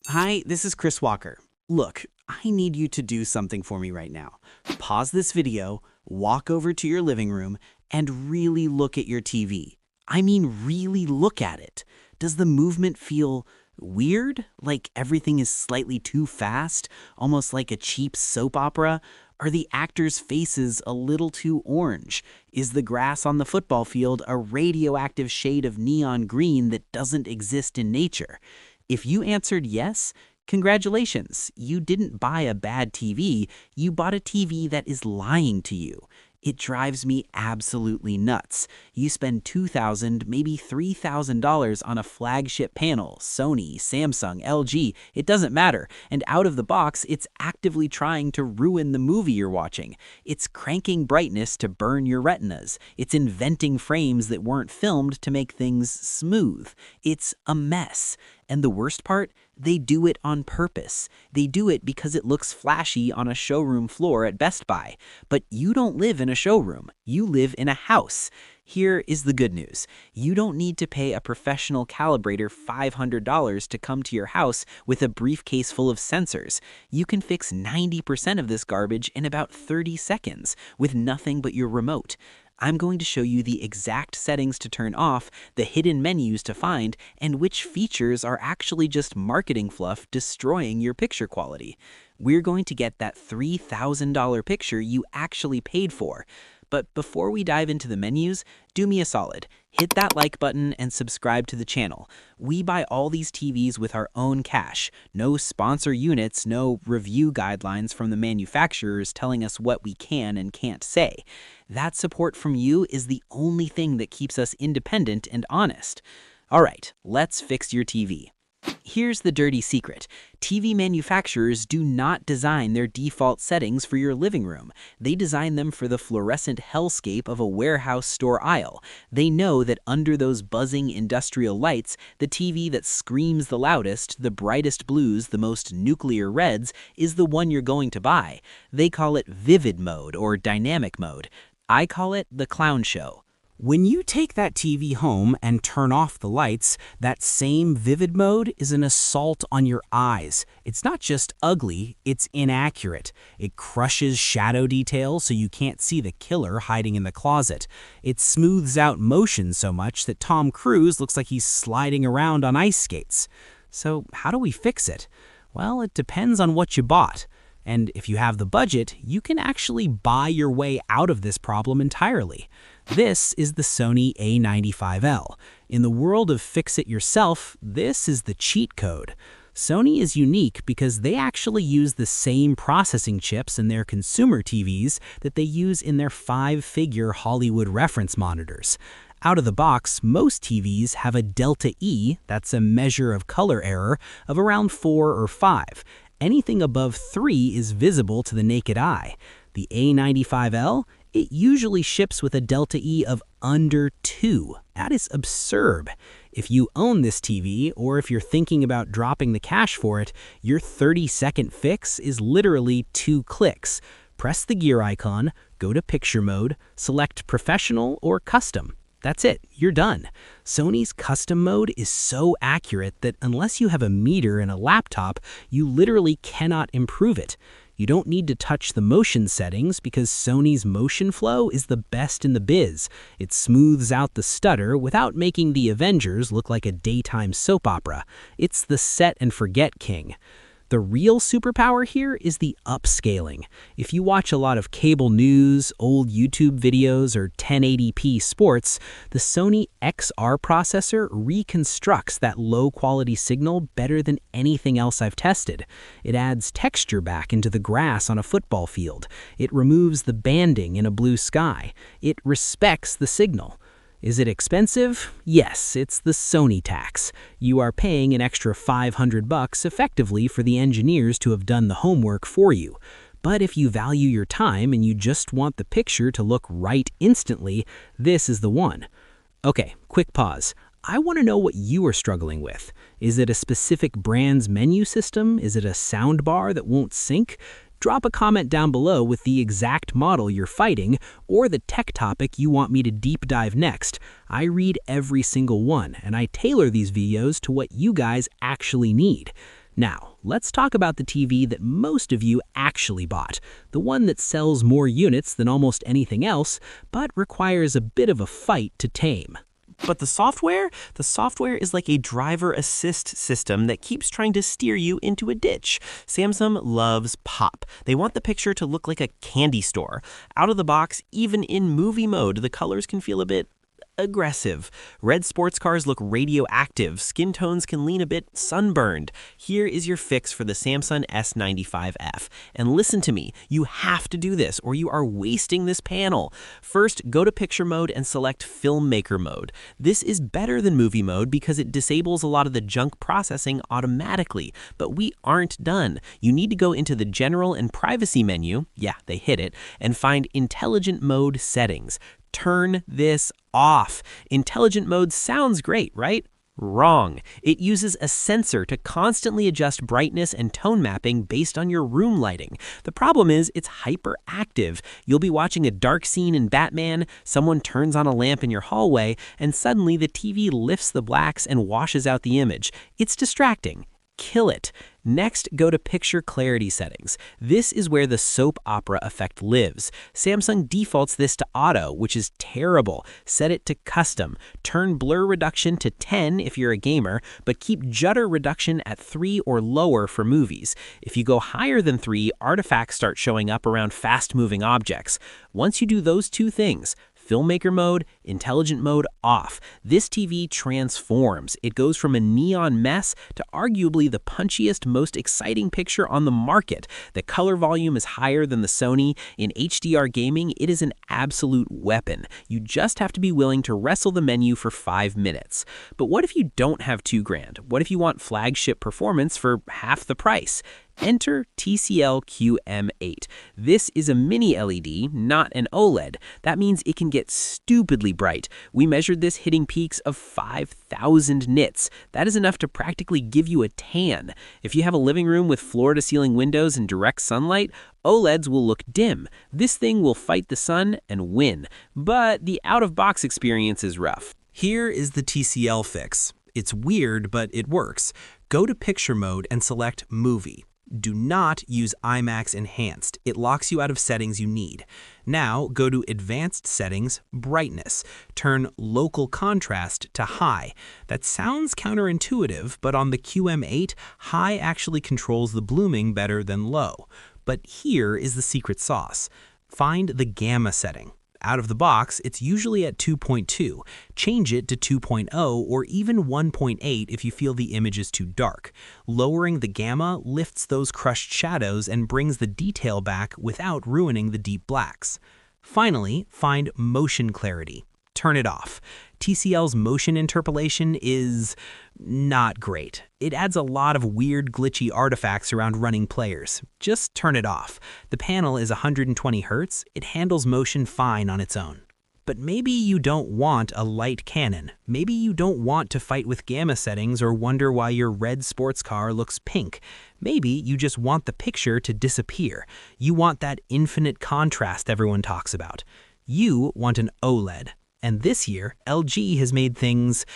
Hi, this is Chris Walker. Look, I need you to do something for me right now. Pause this video, walk over to your living room, and really look at your TV. I mean, really look at it. Does the movement feel weird? Like everything is slightly too fast? Almost like a cheap soap opera? Are the actors' faces a little too orange? Is the grass on the football field a radioactive shade of neon green that doesn't exist in nature? If you answered yes, congratulations. You didn't buy a bad TV, you bought a TV that is lying to you. It drives me absolutely nuts. You spend $2,000, maybe $3,000 on a flagship panel, Sony, Samsung, LG, it doesn't matter. And out of the box, it's actively trying to ruin the movie you're watching. It's cranking brightness to burn your retinas. It's inventing frames that weren't filmed to make things smooth. It's a mess. And the worst part? They do it on purpose. They do it because it looks flashy on a showroom floor at Best Buy. But you don't live in a showroom. You live in a house. Here is the good news. You don't need to pay a professional calibrator $500 to come to your house with a briefcase full of sensors. You can fix 90% of this garbage in about 30 seconds with nothing but your remote. I'm going to show you the exact settings to turn off, the hidden menus to find, and which features are actually just marketing fluff destroying your picture quality. We're going to get that $3,000 picture you actually paid for. But before we dive into the menus, do me a solid. Hit that like button and subscribe to the channel. We buy all these TVs with our own cash. No sponsor units, no review guidelines from the manufacturers telling us what we can and can't say. That support from you is the only thing that keeps us independent and honest. All right, let's fix your TV. Here's the dirty secret. TV manufacturers do not design their default settings for your living room. They design them for the fluorescent hellscape of a warehouse store aisle. They know that under those buzzing industrial lights, the TV that screams the loudest, the brightest blues, the most nuclear reds, is the one you're going to buy. They call it vivid mode or dynamic mode. I call it the clown show. When you take that TV home and turn off the lights, that same vivid mode is an assault on your eyes. It's not just ugly, it's inaccurate. It crushes shadow details so you can't see the killer hiding in the closet. It smooths out motion so much that Tom Cruise looks like he's sliding around on ice skates. So how do we fix it? Well, it depends on what you bought. And if you have the budget, you can actually buy your way out of this problem entirely. This is the Sony A95L. In the world of fix-it-yourself, this is the cheat code. Sony is unique because they actually use the same processing chips in their consumer TVs that they use in their five-figure Hollywood reference monitors. Out of the box, most TVs have a delta E, that's a measure of color error, of around 4 or 5. Anything above 3 is visible to the naked eye. The A95L, it usually ships with a delta E of under 2. That is absurd. If you own this TV, or if you're thinking about dropping the cash for it, your 30-second fix is literally 2 clicks. Press the gear icon, go to picture mode, select professional or custom. That's it, you're done. Sony's custom mode is so accurate that unless you have a meter and a laptop, you literally cannot improve it. You don't need to touch the motion settings because Sony's motion flow is the best in the biz. It smooths out the stutter without making the Avengers look like a daytime soap opera. It's the set and forget king. The real superpower here is the upscaling. If you watch a lot of cable news, old YouTube videos, or 1080p sports, the Sony XR processor reconstructs that low-quality signal better than anything else I've tested. It adds texture back into the grass on a football field. It removes the banding in a blue sky. It respects the signal. Is it expensive? Yes, it's the Sony tax. You are paying an extra $500 effectively for the engineers to have done the homework for you. But if you value your time and you just want the picture to look right instantly, this is the one. Okay, quick pause. I want to know what you are struggling with. Is it a specific brand's menu system? Is it a soundbar that won't sync? Drop a comment down below with the exact model you're fighting or the tech topic you want me to deep dive next. I read every single one, and I tailor these videos to what you guys actually need. Now, let's talk about the TV that most of you actually bought, the one that sells more units than almost anything else, but requires a bit of a fight to tame. But the software? The software is like a driver assist system that keeps trying to steer you into a ditch. Samsung loves pop. They want the picture to look like a candy store. Out of the box, even in movie mode, the colors can feel a bit aggressive. Red sports cars look radioactive. Skin tones can lean a bit sunburned. Here is your fix for the Samsung S95F. And listen to me, you have to do this or you are wasting this panel. First, go to picture mode and select filmmaker mode. This is better than movie mode because it disables a lot of the junk processing automatically. But we aren't done. You need to go into the general and privacy menu, yeah, they hit it, and find intelligent mode settings. Turn this off. Intelligent mode sounds great, right? Wrong. It uses a sensor to constantly adjust brightness and tone mapping based on your room lighting. The problem is it's hyperactive. You'll be watching a dark scene in Batman, someone turns on a lamp in your hallway, and suddenly the TV lifts the blacks and washes out the image. It's distracting. Kill it. Next, go to picture clarity settings. This is where the soap opera effect lives. Samsung defaults this to auto, which is terrible. Set it to custom. Turn blur reduction to 10 if you're a gamer, but keep judder reduction at 3 or lower for movies. If you go higher than 3, artifacts start showing up around fast-moving objects. Once you do those two things, filmmaker mode, intelligent mode off, this TV transforms. It goes from a neon mess to arguably the punchiest, most exciting picture on the market. The color volume is higher than the Sony. In HDR gaming, it is an absolute weapon. You just have to be willing to wrestle the menu for 5 minutes. But what if you don't have $2,000? What if you want flagship performance for half the price? Enter TCL QM8. This is a mini LED, not an OLED. That means it can get stupidly bright. We measured this hitting peaks of 5,000 nits. That is enough to practically give you a tan. If you have a living room with floor-to-ceiling windows and direct sunlight, OLEDs will look dim. This thing will fight the sun and win. But the out-of-box experience is rough. Here is the TCL fix. It's weird, but it works. Go to picture mode and select movie. Do not use IMAX Enhanced. It locks you out of settings you need. Now go to Advanced Settings, Brightness. Turn Local Contrast to High. That sounds counterintuitive, but on the QM8, High actually controls the blooming better than low. But here is the secret sauce. Find the Gamma setting. Out of the box, it's usually at 2.2. Change it to 2.0 or even 1.8 if you feel the image is too dark. Lowering the gamma lifts those crushed shadows and brings the detail back without ruining the deep blacks. Finally, find motion clarity. Turn it off. TCL's motion interpolation is not great. It adds a lot of weird glitchy artifacts around running players. Just turn it off. The panel is 120 Hz. It handles motion fine on its own. But maybe you don't want a light cannon. Maybe you don't want to fight with gamma settings or wonder why your red sports car looks pink. Maybe you just want the picture to disappear. You want that infinite contrast everyone talks about. You want an OLED. And this year, LG has made things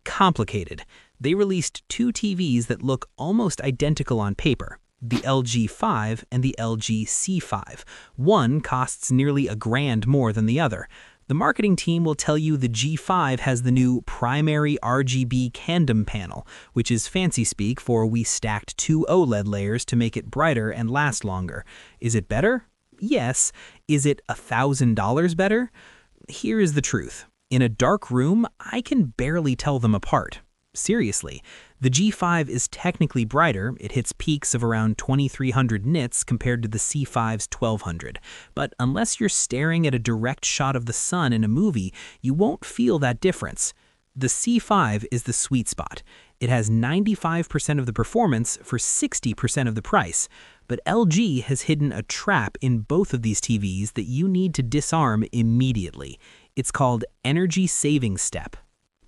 complicated. They released 2 TVs that look almost identical on paper, the LG 5 and the LG C5. One costs nearly $1,000 more than the other. The marketing team will tell you the G5 has the new primary RGB Candom panel, which is fancy speak for we stacked 2 OLED layers to make it brighter and last longer. Is it better? Yes. Is it $1,000 better? Here is the truth. In a dark room, I can barely tell them apart. Seriously, the G5 is technically brighter. It hits peaks of around 2,300 nits compared to the C5's 1,200. But unless you're staring at a direct shot of the sun in a movie, you won't feel that difference. The C5 is the sweet spot. It has 95% of the performance for 60% of the price. But LG has hidden a trap in both of these TVs that you need to disarm immediately. It's called Energy Saving Step.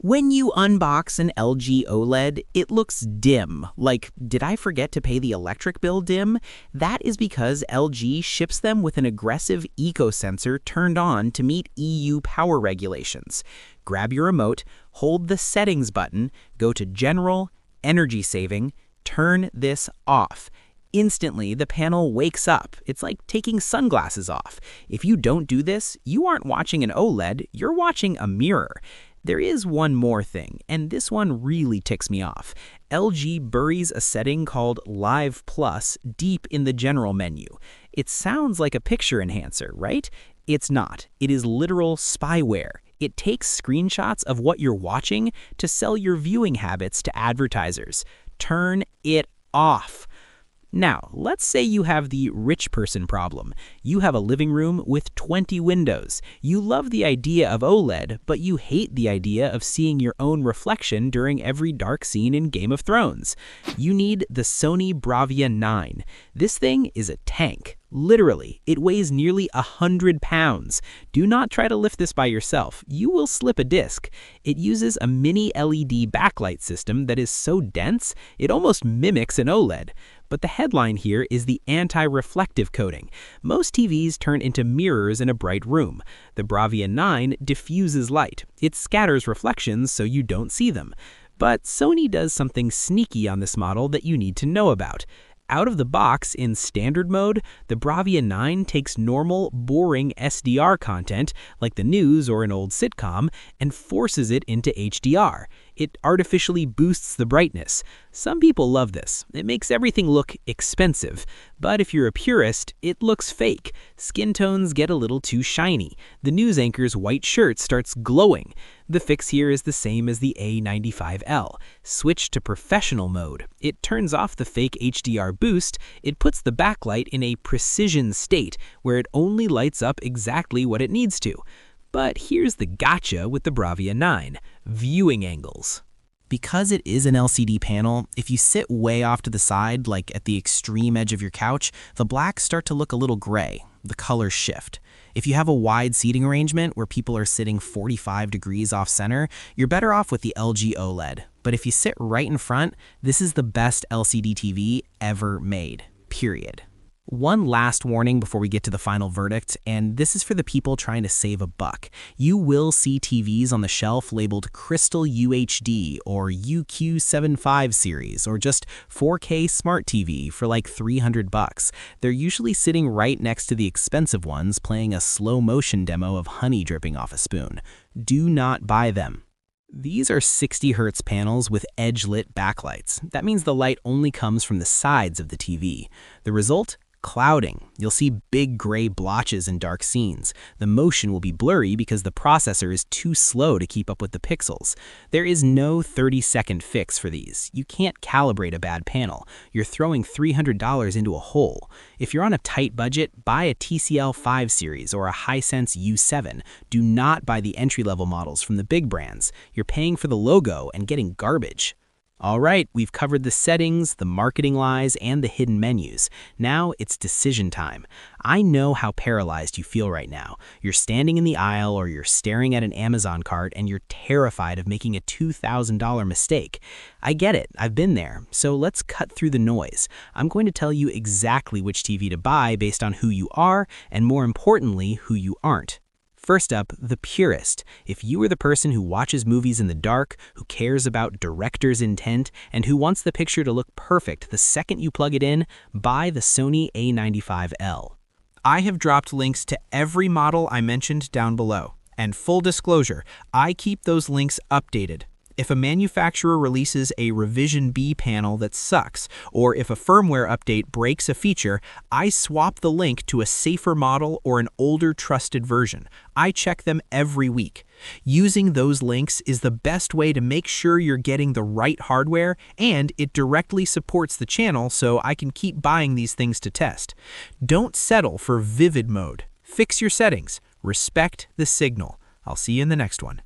When you unbox an LG OLED, it looks dim. Like, did I forget to pay the electric bill dim? That is because LG ships them with an aggressive eco-sensor turned on to meet EU power regulations. Grab your remote, hold the Settings button, go to General, Energy Saving, Turn this off. Instantly, the panel wakes up. It's like taking sunglasses off. If you don't do this, you aren't watching an OLED, you're watching a mirror. There is one more thing, and this one really ticks me off. LG buries a setting called Live Plus deep in the general menu. It sounds like a picture enhancer, right? It's not. It is literal spyware. It takes screenshots of what you're watching to sell your viewing habits to advertisers. Turn it off. Now, let's say you have the rich person problem. You have a living room with 20 windows. You love the idea of OLED, but you hate the idea of seeing your own reflection during every dark scene in Game of Thrones. You need the Sony Bravia 9. This thing is a tank. Literally, it weighs nearly 100 pounds. Do not try to lift this by yourself. You will slip a disc. It uses a mini LED backlight system that is so dense, it almost mimics an OLED. But the headline here is the anti-reflective coating. Most TVs turn into mirrors in a bright room. The Bravia 9 diffuses light. It scatters reflections so you don't see them. But Sony does something sneaky on this model that you need to know about. Out of the box, in standard mode, the Bravia 9 takes normal, boring SDR content, like the news or an old sitcom, and forces it into HDR. It artificially boosts the brightness. Some people love this. It makes everything look expensive. But if you're a purist, it looks fake. Skin tones get a little too shiny. The news anchor's white shirt starts glowing. The fix here is the same as the A95L. Switch to professional mode. It turns off the fake HDR boost. It puts the backlight in a precision state where it only lights up exactly what it needs to. But here's the gotcha with the Bravia 9, viewing angles. Because it is an LCD panel, if you sit way off to the side, like at the extreme edge of your couch, the blacks start to look a little gray. The colors shift. If you have a wide seating arrangement where people are sitting 45 degrees off center, you're better off with the LG OLED. But if you sit right in front, this is the best LCD TV ever made, period. One last warning before we get to the final verdict, and this is for the people trying to save a buck. You will see TVs on the shelf labeled Crystal UHD or UQ75 series or just 4K Smart TV for like $300. They're usually sitting right next to the expensive ones playing a slow motion demo of honey dripping off a spoon. Do not buy them. These are 60 Hz panels with edge-lit backlights. That means the light only comes from the sides of the TV. The result? Clouding. You'll see big gray blotches in dark scenes. The motion will be blurry because the processor is too slow to keep up with the pixels. There is no 30-second fix for these. You can't calibrate a bad panel. You're throwing $300 into a hole. If you're on a tight budget, buy a TCL 5 series or a Hisense U7. Do not buy the entry-level models from the big brands. You're paying for the logo and getting garbage. All right, we've covered the settings, the marketing lies, and the hidden menus. Now it's decision time. I know how paralyzed you feel right now. You're standing in the aisle or you're staring at an Amazon cart and you're terrified of making a $2,000 mistake. I get it, I've been there. So let's cut through the noise. I'm going to tell you exactly which TV to buy based on who you are and, more importantly, who you aren't. First up, the purist. If you are the person who watches movies in the dark, who cares about director's intent, and who wants the picture to look perfect the second you plug it in, buy the Sony A95L. I have dropped links to every model I mentioned down below. And full disclosure, I keep those links updated. If a manufacturer releases a Revision B panel that sucks, or if a firmware update breaks a feature, I swap the link to a safer model or an older trusted version. I check them every week. Using those links is the best way to make sure you're getting the right hardware, and it directly supports the channel so I can keep buying these things to test. Don't settle for vivid mode. Fix your settings. Respect the signal. I'll see you in the next one.